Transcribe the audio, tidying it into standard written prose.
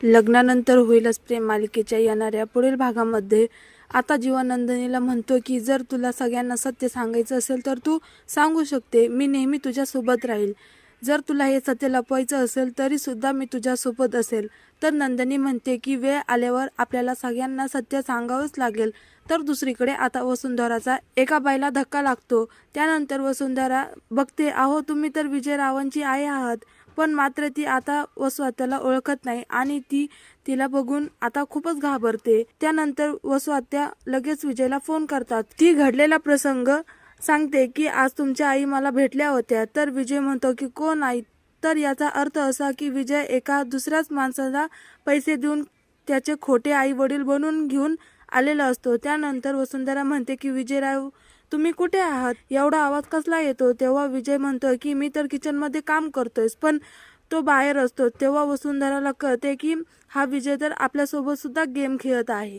लग्नानंतर होईलच प्रेम मालिकेच्या येणाऱ्या पुढील भागामध्ये आता जीवा नंदिनीला म्हणतो की जर तुला सगळ्यांना सत्य सांगायचं असेल तर तू सांगू शकते, मी नेहमी तुझ्यासोबत राहील. जर तुला हे सत्य लपवायचं असेल तरी सुद्धा मी तुझ्यासोबत असेल. तर नंदिनी म्हणते की वेळ आल्यावर आपल्याला सगळ्यांना सत्य सांगावंच लागेल. तर दुसरीकडे आता वसुंधराचा एका बाईला धक्का लागतो. त्यानंतर वसुंधरा बघते, अहो तुम्ही तर विजय रावांची आई आहात. पण मात्र ती आता वसुआत्याला ओळखत नाही आणि ती तिला बघून आता खूपच घाबरते. त्यानंतर वसुआत्या लगेच विजयला फोन करतात. ती घडलेला प्रसंग सांगते की आज तुमच्या आई मला भेटल्या होत्या. तर विजय म्हणतो की कोण आई? तर याचा अर्थ असा की विजय एका दुसऱ्याच माणसाला पैसे देऊन त्याचे खोटे आई वडील बनवून घेऊन आलेला असतो. त्यानंतर वसुंधरा म्हणते की विजयराव तुम्ही कुठे आहात? एवढा आवाज कसला येतो? तेव्हा विजय म्हणतो की मी तर किचनमध्ये काम करतोय, पण तो बाहेर असतो. तेव्हा वसुंधराला कळते की हा विजय तर आपल्यासोबत सुद्धा गेम खेळत आहे.